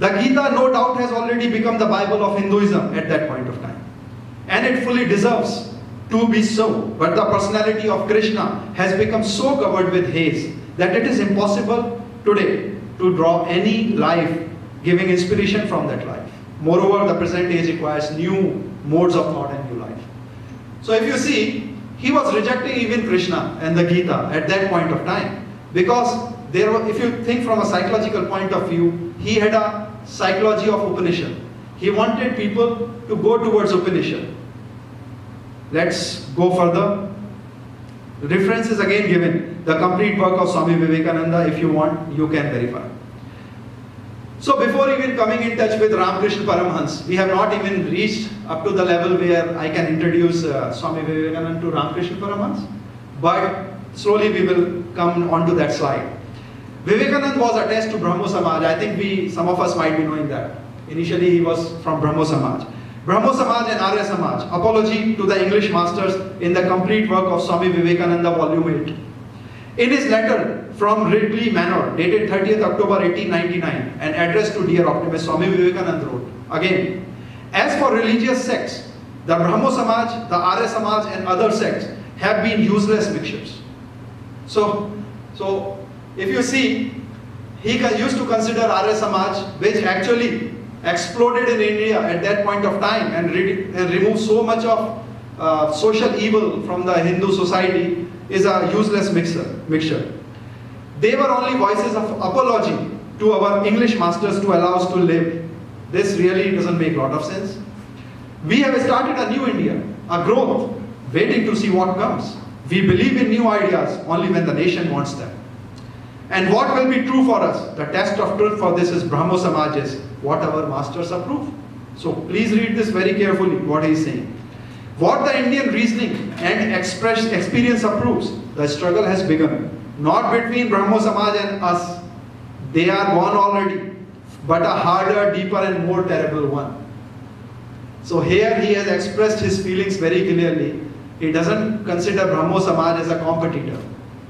The Gita, no doubt, has already become the Bible of Hinduism at that point of time. And it fully deserves to be so. But the personality of Krishna has become so covered with haze that it is impossible today to draw any life giving inspiration from that life. Moreover, the present age requires new modes of thought and new life. So if you see, he was rejecting even Krishna and the Gita at that point of time. Because if you think from a psychological point of view, he had a psychology of Upanishad. He wanted people to go towards Upanishad. Let's go further. Reference is again given. The complete work of Swamy Vivekananda. If you want, you can verify. So before even coming in touch with Ramakrishna Paramhans, we have not even reached up to the level where I can introduce Swamy Vivekananda to Ramakrishna Paramhans. But slowly we will come onto that slide. Vivekananda was attached to Brahmo Samaj. I think some of us might be knowing that. Initially he was from Brahmo Samaj. Brahmo Samaj and Arya Samaj, apology to the English masters in the complete work of Swamy Vivekananda, volume 8. In his letter from Ridley Manor, dated 30th October 1899, and addressed to Dear Optimist, Swamy Vivekananda wrote, again, as for religious sects, the Brahmo Samaj, the Arya Samaj and other sects have been useless mixtures. So if you see, he used to consider Arya Samaj, which actually exploded in India at that point of time and removed so much of social evil from the Hindu society, is a useless mixture. They were only voices of apology to our English masters to allow us to live. This really doesn't make a lot of sense. We have started a new India, a growth, waiting to see what comes. We believe in new ideas only when the nation wants them. And what will be true for us? The test of truth for this is Brahmo Samaj is what our masters approve. So please read this very carefully, what he is saying. What the Indian reasoning and experience approves, the struggle has begun. Not between Brahmo Samaj and us, they are gone already, but a harder, deeper and more terrible one. So here he has expressed his feelings very clearly. He doesn't consider Brahmo Samaj as a competitor.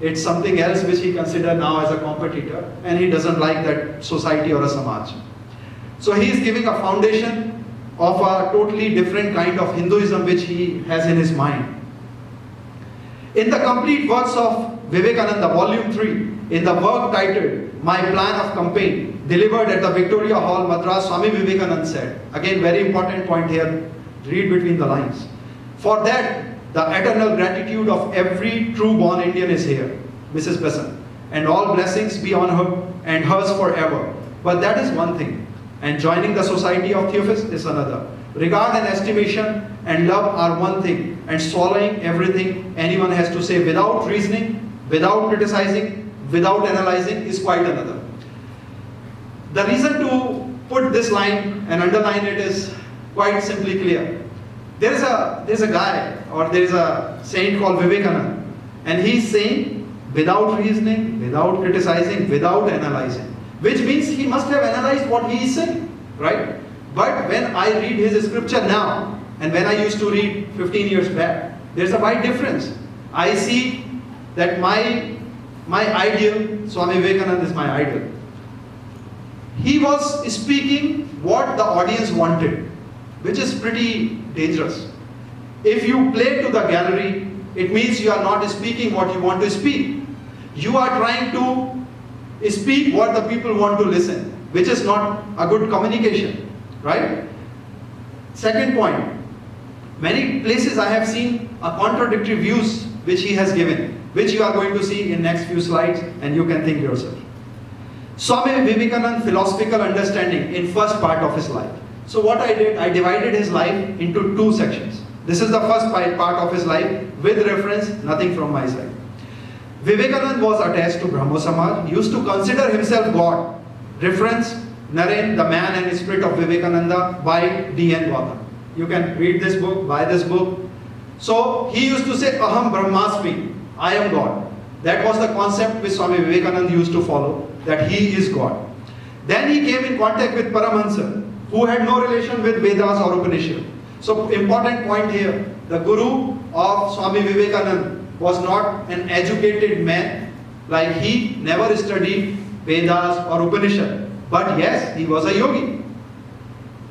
It's something else which he considers now as a competitor, and he doesn't like that society or a Samaj. So he is giving a foundation of a totally different kind of Hinduism which he has in his mind. In the complete works of Vivekananda, volume 3, in the work titled My Plan of Campaign, delivered at the Victoria Hall, Madras, Swamy Vivekananda said, again very important point here, read between the lines. For that, the eternal gratitude of every true-born Indian is here, Mrs. Besant, and all blessings be on her and hers forever. But that is one thing, and joining the society of Theosophists is another. Regard and estimation and love are one thing, and swallowing everything anyone has to say without reasoning, without criticizing, without analyzing is quite another. The reason to put this line and underline it is quite simply clear. There's a guy, or there is a saint called Vivekananda, and he's saying without reasoning, without criticizing, without analyzing, which means he must have analyzed what he is saying, right? But when I read his scripture now, and when I used to read 15 years back, there's a wide difference. I see that my ideal, Swamy Vivekananda is my idol. He was speaking what the audience wanted, which is pretty dangerous. If you play to the gallery, it means you are not speaking what you want to speak. You are trying to speak what the people want to listen, which is not a good communication, right? Second point, many places I have seen a contradictory views which he has given, which you are going to see in next few slides, and you can think yourself. Swamy Vivekananda philosophical understanding in first part of his life. So what I did, I divided his life into two sections. This is the first part of his life with reference, nothing from my side. Vivekananda was attached to Brahmo Samaj. He used to consider himself God. Reference, Naren, the Man and Spirit of Vivekananda by D.N. Gautam. You can read this book, buy this book. So he used to say, Aham Brahmasmi, I am God. That was the concept which Swamy Vivekananda used to follow, that he is God. Then he came in contact with Paramahansa, who had no relation with Vedas or Upanishad. So important point here, the guru of Swamy Vivekananda was not an educated man, like he never studied Vedas or Upanishad. But yes, he was a yogi.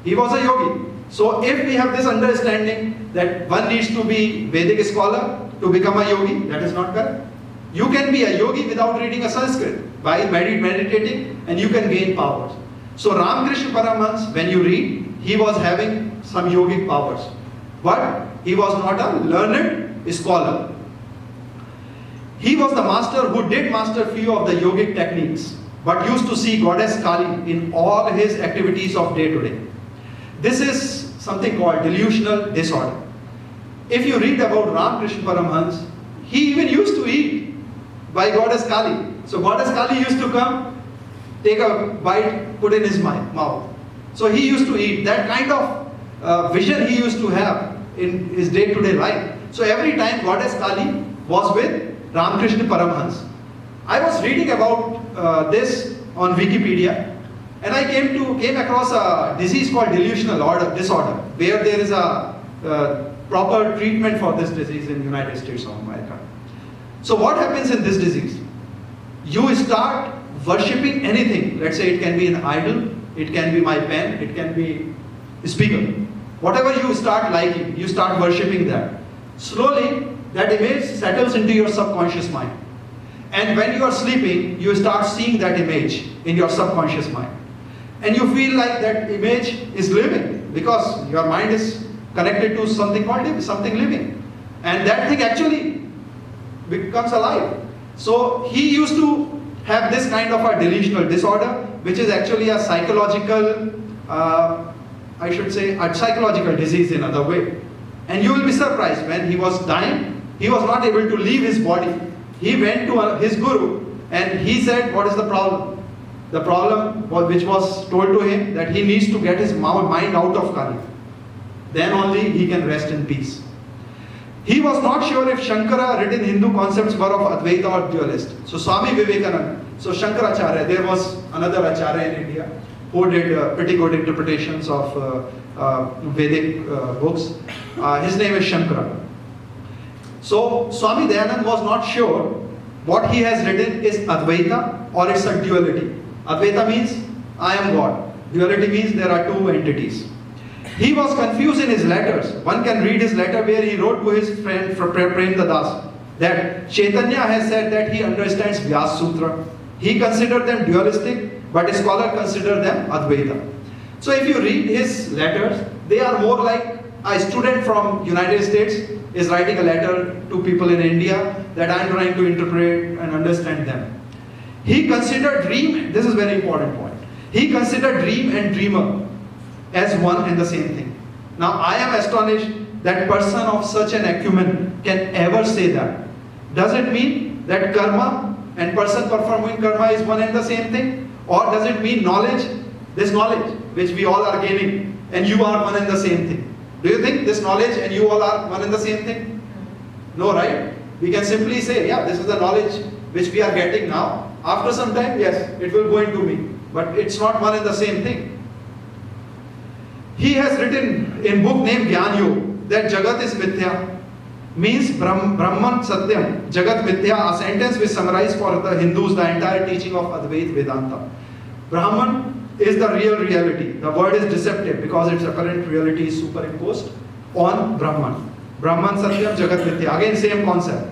He was a yogi. So if we have this understanding that one needs to be Vedic scholar to become a yogi, that is not correct. You can be a yogi without reading a Sanskrit, by meditating, and you can gain powers. So Ramakrishna Paramhans, when you read, he was having some yogic powers. But he was not a learned scholar. He was the master who did master few of the yogic techniques, but used to see goddess Kali in all his activities of day to day. This is something called delusional disorder. If you read about Ramakrishna Paramhans, he even used to eat by goddess Kali. So goddess Kali used to come, take a bite, put in his mouth. So he used to eat. That kind of vision he used to have in his day-to-day life. So every time goddess Kali was with Ramakrishna Paramhans. I was reading about this on Wikipedia, and I came across a disease called delusional disorder, where there is a proper treatment for this disease in the United States of America. So what happens in this disease? You start worshipping anything. Let's say it can be an idol, it can be my pen, it can be a speaker. Whatever you start liking, you start worshipping that. Slowly, that image settles into your subconscious mind. And when you are sleeping, you start seeing that image in your subconscious mind. And you feel like that image is living, because your mind is connected to something called something living. And that thing actually becomes alive. So he used to have this kind of a delusional disorder, which is actually a psychological, I should say, a psychological disease in other way. And you will be surprised, when he was dying, he was not able to leave his body. He went to his guru and he said, what is the problem? The problem which was told to him, that he needs to get his mind out of Kali. Then only he can rest in peace. He was not sure if Shankara written Hindu concepts were of Advaita or dualist. So Swamy Vivekananda, so Shankaracharya, there was another Acharya in India who did pretty good interpretations of Vedic books. His name is Shankara. So Swamy Dayananda was not sure what he has written is Advaita or it's a duality. Advaita means I am God. Duality means there are two entities. He was confused in his letters. One can read his letter where he wrote to his friend Prem Das that Chaitanya has said that he understands Vyas Sutra. He considered them dualistic, but a scholar considered them Advaita. So if you read his letters, they are more like a student from United States is writing a letter to people in India that I am trying to interpret and understand them. He considered dream, this is very important point. He considered dream and dreamer as one and the same thing. Now I am astonished that person of such an acumen can ever say that. Does it mean that karma and person performing karma is one and the same thing? Or does it mean knowledge, this knowledge which we all are gaining, and you are one and the same thing? Do you think this knowledge and you all are one and the same thing? No, right? We can simply say, yeah, this is the knowledge which we are getting now. After some time, yes, it will go into me. But it's not one and the same thing. He has written in book named Gyan Yoga that Jagat is Mithya, means Brahman Satyam, Jagat Mithya, a sentence which summarizes for the Hindus the entire teaching of Advaita Vedanta. Brahman is the real reality. The word is deceptive because its apparent reality is superimposed on Brahman. Brahman Satyam, Jagat Mithya. Again, same concept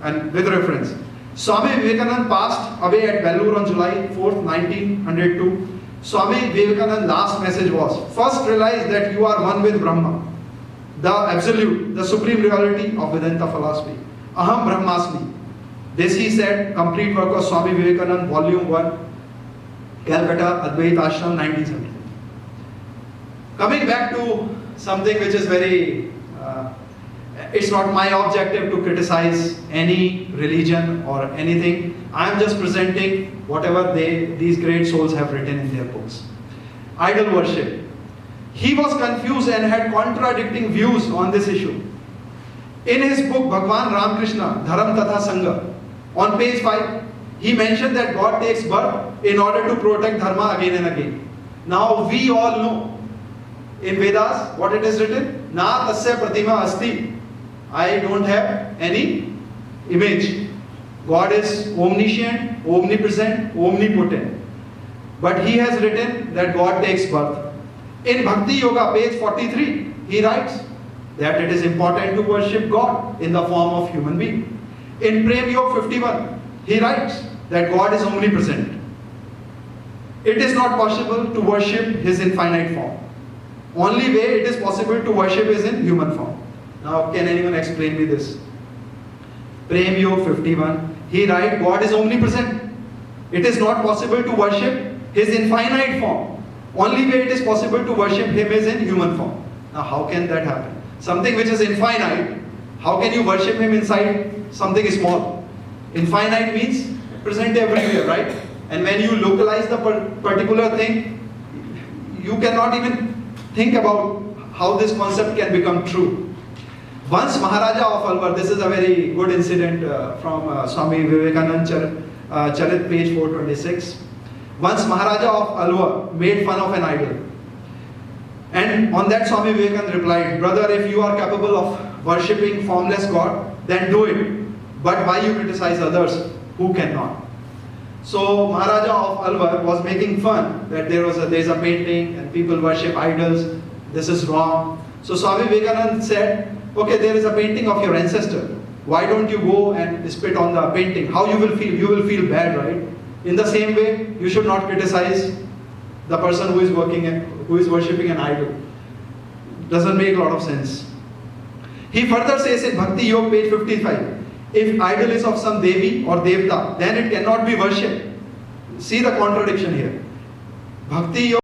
and with reference. Swamy Vivekananda passed away at Vellore on July 4th, 1902. Swamy Vivekananda's last message was, first realize that you are one with Brahma, the absolute, the supreme reality of Vedanta philosophy. Aham Brahmasmi. This he said, complete work of Swamy Vivekananda, volume 1, Calcutta, Advaita Ashram, 1970. Coming back to something which is very, it's not my objective to criticize any religion or anything. I am just presenting whatever these great souls have written in their books. Idol worship. He was confused and had contradicting views on this issue. In his book Bhagwan Ramakrishna, Dharam Tatha Sangha, on page 5, he mentioned that God takes birth in order to protect Dharma again and again. Now we all know in Vedas what it is written, Na tasya pratima asti. I don't have any image. God is omniscient, omnipresent, omnipotent. But he has written that God takes birth. In Bhakti Yoga, page 43, he writes that it is important to worship God in the form of human being. In Prem Yoga 51, he writes that God is omnipresent. It is not possible to worship His infinite form. Only way it is possible to worship is in human form. Now, can anyone explain me this? Prem Yoga 51, he writes God is omnipresent. It is not possible to worship His infinite form. Only way it is possible to worship Him is in human form. Now, how can that happen? Something which is infinite, how can you worship Him inside something small? Infinite means present everywhere, right? And when you localize the particular thing, you cannot even think about how this concept can become true. Once Maharaja of Alwar, this is a very good incident from Swamy Vivekananda Charit, page 426. Once Maharaja of Alwar made fun of an idol. And on that Swamy Vivekananda replied, "Brother, if you are capable of worshipping formless God, then do it. But why you criticize others who cannot?" So Maharaja of Alwar was making fun that there is a painting and people worship idols. This is wrong. So Swamy Vivekananda said, "Okay, there is a painting of your ancestor. Why don't you go and spit on the painting? How you will feel? You will feel bad, right? In the same way, you should not criticize the person who is worshipping an idol. Doesn't make a lot of sense." He further says in Bhakti Yoga, page 55, if idol is of some Devi or Devta, then it cannot be worshipped. See the contradiction here. Bhakti Yoga